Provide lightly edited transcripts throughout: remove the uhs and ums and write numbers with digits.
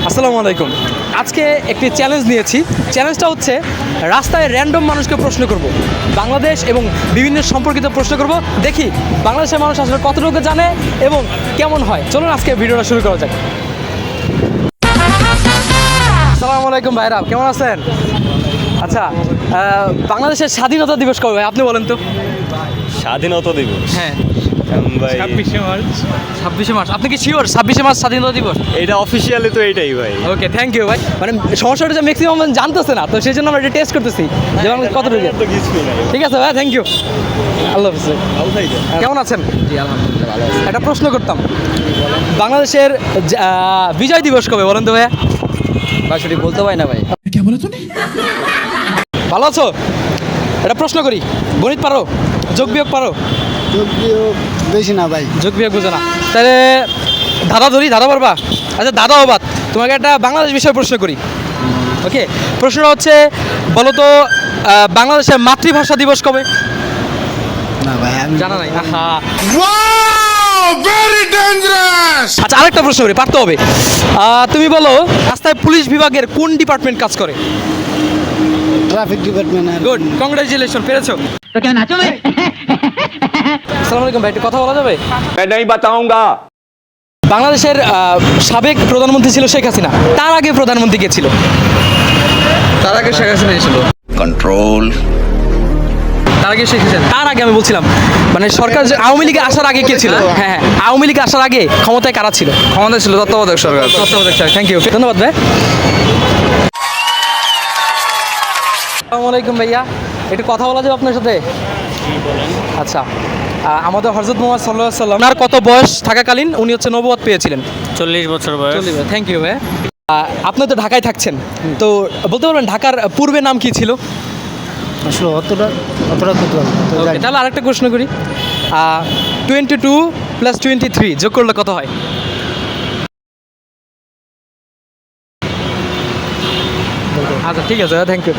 আসসালামু আলাইকুম। আজকে একটি চ্যালেঞ্জ নিয়েছি। চ্যালেঞ্জটা হচ্ছে রাস্তায় র্যান্ডম মানুষকে প্রশ্ন করব, বাংলাদেশ এবং বিভিন্ন সম্পর্কিত প্রশ্ন করব। দেখি বাংলাদেশের মানুষ আসলে কতটুকু জানে এবং কেমন হয়। চলুন আজকে ভিডিওটা শুরু করা যাক। আসসালামু আলাইকুম ভাইরা, কেমন আছেন? আচ্ছা, বাংলাদেশের স্বাধীনতা দিবস কবে ভাই আপনি বলেন তো? স্বাধীনতা দিবস, হ্যাঁ, ভাই 26শে মার্চ। আপনি কি শিওর 26শে মার্চ স্বাধীনতা দিবস? এটা অফিসিয়ালি তো এইটাই ভাই। ওকে, থ্যাংক ইউ ভাই। মানে সমস্যাটা যে ম্যাক্সিমাম জানতেছে না, তো সেই জন্য আমরা এটা টেস্ট করতেছি যে বাংলাদেশ কতটুকু। তো কিছুই নাই। ঠিক আছে ভাই, থ্যাংক ইউ। আল্লাহ হাফিজ। ভালো থাকবেন। কেমন আছেন? জি আলহামদুলিল্লাহ ভালো আছি। একটা প্রশ্ন করতাম, বাংলাদেশের বিজয় দিবস কবে বলেন তো ভাইয়া? ভাই সঠিক বলতে পারি না ভাই। ভালো আছো? একটা প্রশ্ন করি, গণিত পারো? যোগ বিয়োগ পারো? যদিও বেশি না ভাই। যোগ বিয়োগ বুঝো না, তাহলে দাদা ধরি, দাদা পারবা? আচ্ছা দাদা অবাদ, তোমাকে একটা বাংলাদেশ বিষয়ে প্রশ্ন করি। ওকে, প্রশ্নটা হচ্ছে বলো তো বাংলাদেশের মাতৃভাষা দিবস কবে? না ভাই আমি জানা নাই? আহা। Very dangerous! আচ্ছা আরেকটা প্রশ্ন করি, পারতে হবে। তুমি বলো রাস্তায় পুলিশ বিভাগের কোন ডিপার্টমেন্ট কাজ করে? Traffic department. গুড, কংগ্রেচুলেশন, পেরেছো। तो क्या नाचो मैं আসসালামু আলাইকুম ভাই, একটু কথা বলা যাবে? मैं नहीं बताऊंगा। বাংলাদেশের সাবেক প্রধানমন্ত্রী ছিল শেখ হাসিনা, তার আগে প্রধানমন্ত্রী কে ছিল? তার আগে শেখ হাসিনা ছিল। Control. তার আগে শেখ হাসিনা, তার আগে আমি বলছিলাম মানে সরকার যে আওয়ামী লীগে আসার আগে কে ছিল? হ্যাঁ হ্যাঁ, আওয়ামী লীগে আসার আগে ক্ষমতায় কারা ছিল? ক্ষমতা ছিল তত্ত্বাবধায়ক সরকার। তত্ত্বাবধায়ক সরকার। থ্যাংক ইউ, ধন্যবাদ ভাই। আসসালামু আলাইকুম ভাইয়া, একটু কথা বলা যাবে আপনার সাথে? আচ্ছা, আমাদের হযরত মুহাম্মদ সাল্লাল্লাহু আলাইহি ওয়াসাল্লাম কত বয়স থাকাকালীন উনি হচ্ছে নবুয়ত পেয়েছিলেন? 40 বছর বয়স। থ্যাংক ইউ ভাই। আপনি তো ঢাকায় থাকছেন, তো বলতে পারবেন ঢাকার পূর্বে নাম কি ছিল? আসলে অতটা করতে পারবো না, তো Okay, জানি। তাহলে আরেকটা প্রশ্ন করি, 22 + 23 যোগ করলে কত হয়? আচ্ছা ঠিক আছে, থ্যাংক ইউ।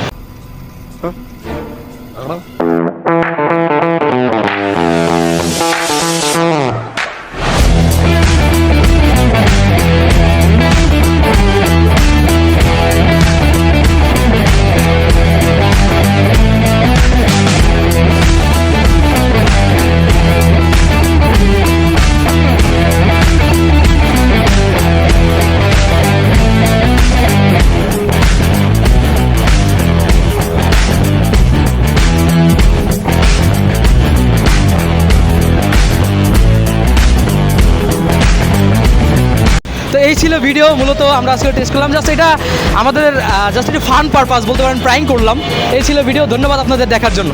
তো এই ছিল ভিডিও, মূলত আমরা আজকে টেস্ট করলাম, জাস্ট এটা আমাদের জাস্ট একটু ফান পারপাস বলতে পারেন, প্র্যাঙ্ক করলাম। এই ছিল ভিডিও, ধন্যবাদ আপনাদের দেখার জন্য।